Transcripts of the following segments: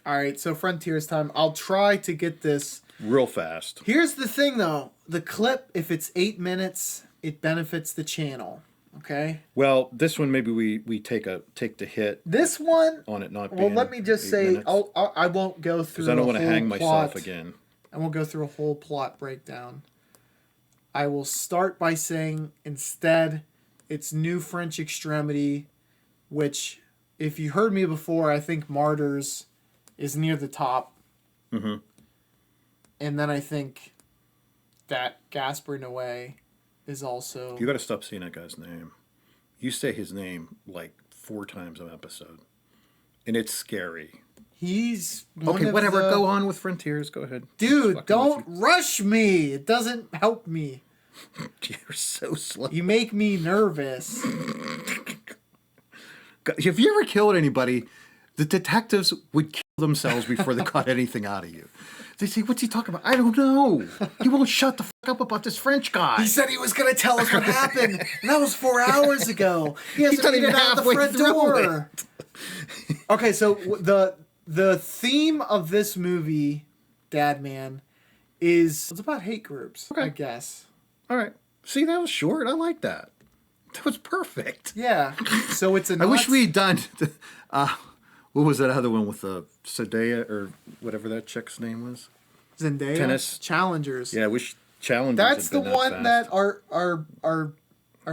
All right, so Frontier's time. I'll try to get this real fast. Here's the thing, though. The clip, if it's 8 minutes, it benefits the channel. Okay. Well, this one maybe we take the hit. This one on it not. Well, let me just say, I won't go through. Because I don't want to hang myself again. I won't go through a whole plot breakdown. I will start by saying instead, it's New French Extremity, which, if you heard me before, I think Martyrs is near the top. Mm-hmm. And then I think that Gaspar Noé is also... You got to stop saying that guy's name. You say his name like 4 times an episode. And it's scary. He's okay, whatever. Go on with Frontiers. Go ahead. Dude, don't rush me. It doesn't help me. You're so slow. You make me nervous. Have you ever killed anybody? The detectives would kill themselves before they caught anything out of you. They say, what's he talking about? I don't know. He won't shut the fuck up about this French guy. He said he was going to tell us what happened. And that was 4 hours ago. He hasn't made even out the front door. Okay, so the theme of this movie, Dad Man, is it's about hate groups, I guess. All right. See, that was short. I like that. That was perfect. Yeah. So it's a I wish we had done... what was that other one with Zendaya or whatever that chick's name was? Zendaya? Tennis. Challengers. Yeah, I wish Challengers That's had the been one that our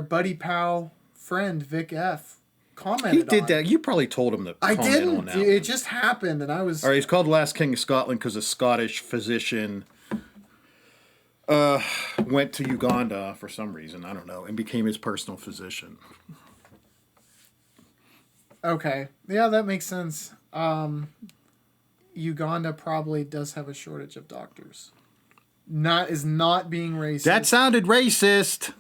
buddy pal friend Vic F commented on. He did that. You probably told him to comment on that. I didn't. It one. just happened and I was... All right, he's called Last King of Scotland because a Scottish physician went to Uganda for some reason, I don't know, and became his personal physician. Okay. Yeah, that makes sense. Uganda probably does have a shortage of doctors. Is not being racist. That sounded racist.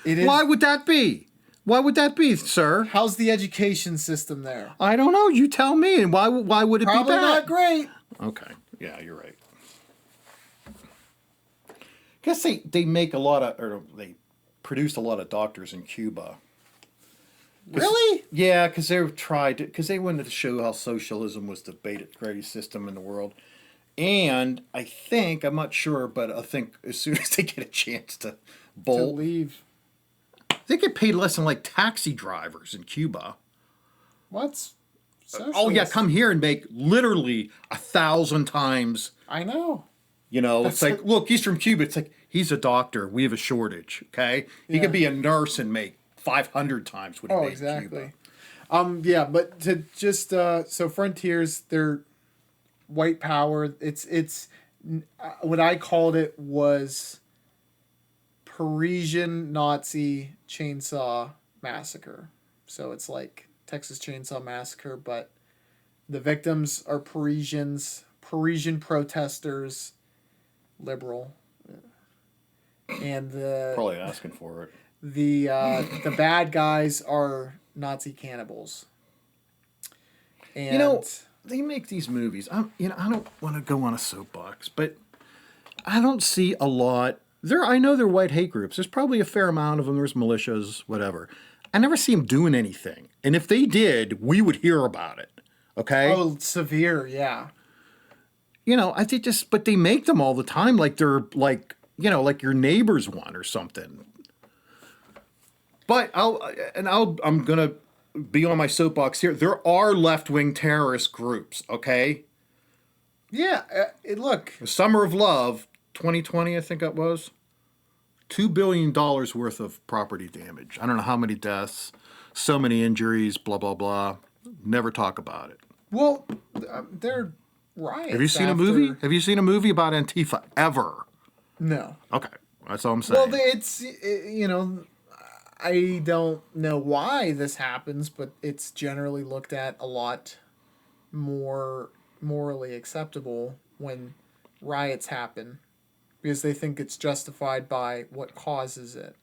It is. Why would that be? Why would that be, sir? How's the education system there? I don't know. You tell me. And why would it probably be bad? Not great. Okay. Yeah, you're right. I guess they make a lot of, or they produced a lot of doctors in Cuba. Really? Yeah, because they wanted to show how socialism was the greatest system in the world. And I think, I'm not sure, but I think as soon as they get a chance to bolt, to leave, they get paid less than like taxi drivers in Cuba. What's socialist? Oh yeah, come here and make literally 1,000 times. I know. You know, it's like, look, he's from Cuba. It's like, he's a doctor. We have a shortage, okay? He could be a nurse and make 500 times what he made exactly. in Cuba. Yeah, but to just so Frontiers, they're white power. It's what I called it was Parisian Nazi Chainsaw Massacre. So it's like Texas Chainsaw Massacre, but the victims are Parisian protesters, liberal, and Probably asking for it. The bad guys are Nazi cannibals. And they make these movies. I don't want to go on a soapbox, but I don't see a lot. I know they're white hate groups. There's probably a fair amount of them. There's militias, whatever. I never see them doing anything. And if they did, we would hear about it. Okay? Oh, severe, yeah. I think but they make them all the time like they're like your neighbor's one or something. But I'm going to be on my soapbox here. There are left-wing terrorist groups, okay? Yeah, look. Summer of Love, 2020, I think it was. $2 billion worth of property damage. I don't know how many deaths, so many injuries, blah, blah, blah. Never talk about it. Well, they're riots. Have you seen a movie? Have you seen a movie about Antifa ever? No. Okay, that's all I'm saying. Well, I don't know why this happens, but it's generally looked at a lot more morally acceptable when riots happen because they think it's justified by what causes it.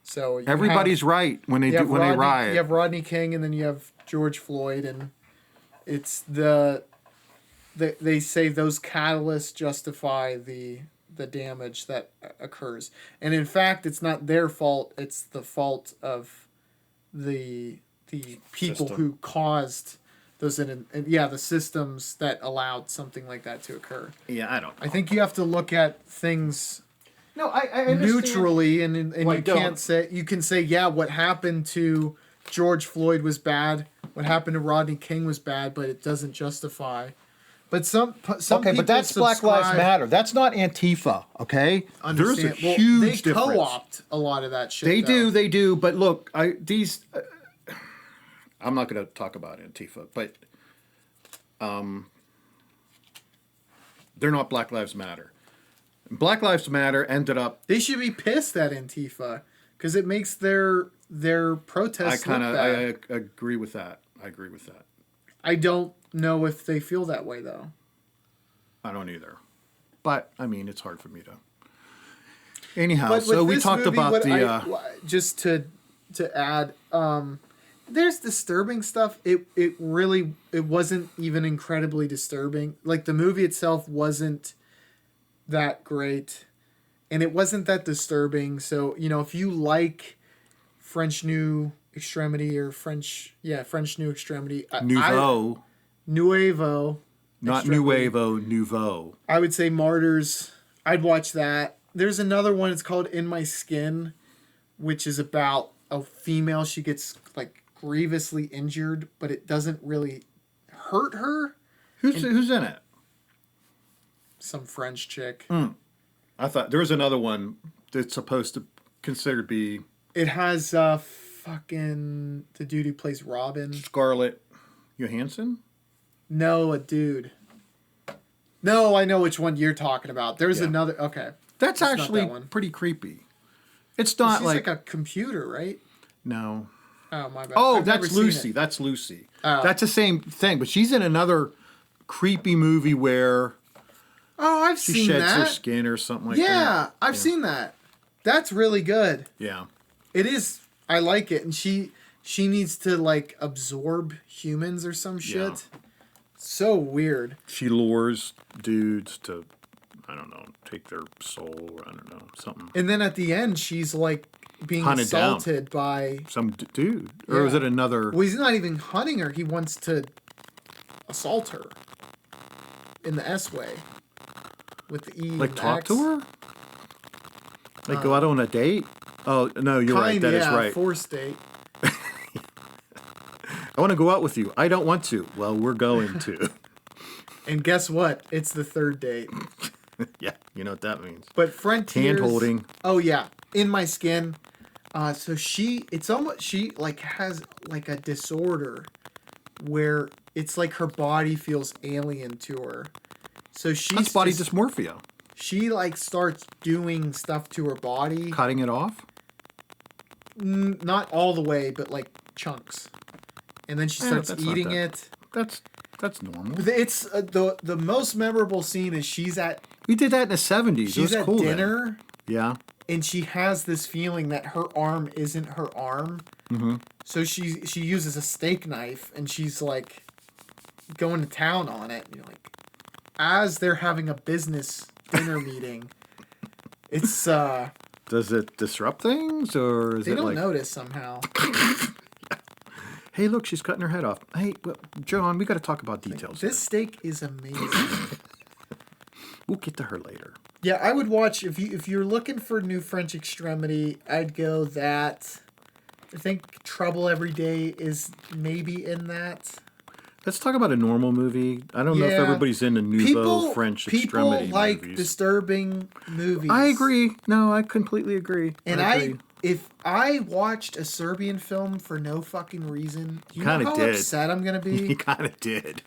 So everybody's right when they riot. You have Rodney King and then you have George Floyd, and it's they say those catalysts justify the damage that occurs. And in fact, it's not their fault. It's the fault of the people System. who caused the systems that allowed something like that to occur. Yeah, I don't know. I think you have to look at things No, I understand. neutrally, and Well, you can't say, you can say, yeah, what happened to George Floyd was bad, what happened to Rodney King was bad, but it doesn't justify. But some Okay, people but that's Black Lives Matter. That's not Antifa, okay? There's a huge they difference. co-opt a lot of that shit. They do. But look, I'm not going to talk about Antifa, but they're not Black Lives Matter. Black Lives Matter ended up. They should be pissed at Antifa because it makes their protests look bad. I agree with that. I don't know if they feel that way though. I don't either. But I mean, it's hard for me to. Anyhow, But so with we this talked movie, about what the. just to add, there's disturbing stuff. It wasn't even incredibly disturbing. Like the movie itself wasn't that great, and it wasn't that disturbing. So if you like French New Extremity or French New Extremity, Nouveau. Nuevo. Not Extremity. Nuevo, Nouveau. I would say Martyrs. I'd watch that. There's another one. It's called In My Skin, which is about a female. She gets like grievously injured, but it doesn't really hurt her. Who's in it? Some French chick. I thought there was another one that's supposed to consider to be It has fucking the dude who plays Robin. Scarlett Johansson. No, a dude. No, I know which one you're talking about. There's another. Okay, That's It's actually not that one. pretty creepy. It's not she's like like a computer, right? no. Oh my bad. Oh, I've never that's seen Lucy. it. That's Lucy. Oh. That's the same thing, but she's in another creepy movie where Oh, I've she seen sheds that. her skin or something like that. Yeah, I've seen that. That's really good. Yeah. It is. I like it, and she needs to like absorb humans or some shit. Yeah. So weird. She lures dudes to, I don't know, take their soul. Or I don't know, something. And then at the end, she's like being Hunted down. assaulted by. Some dude, or is Yeah. it another? Well, he's not even hunting her. He wants to assault her in the S way with the E. Like and the talk X. to her? Like go out on a date? Oh no, you're right. That is right. Forced date. I want to go out with you. I don't want to. Well, we're going to. And guess what? It's the third date. Yeah, you know what that means. But Frontiers. Hand holding. Oh yeah, In My Skin. So she like has like a disorder where it's like her body feels alien to her. So she's That's body dysmorphia. she like starts doing stuff to her body. Cutting it off? Not all the way, but like chunks. And then she starts that's not eating that- it. That's normal. It's the most memorable scene is she's at We did that in the 70s. It she's was at cool then. dinner. Yeah. And she has this feeling that her arm isn't her arm. Mm-hmm. So she uses a steak knife and she's like going to town on it. You know, like as they're having a business dinner meeting, it's Does it disrupt things or is they it don't like notice somehow. hey, look, she's cutting her head off. Hey, well, John, we got to talk about details. This steak is amazing. We'll get to her later. Yeah, I would watch if you're looking for new French Extremity, I'd go that. I think Trouble Every Day is maybe in that. Let's talk about a normal movie. I don't know if Yeah. everybody's into nouveau French extremity People like movies. disturbing movies. I agree. No, I completely agree. And agree. if I watched a Serbian film for no fucking reason, you know Kinda how did. upset I'm gonna You be? kind of did.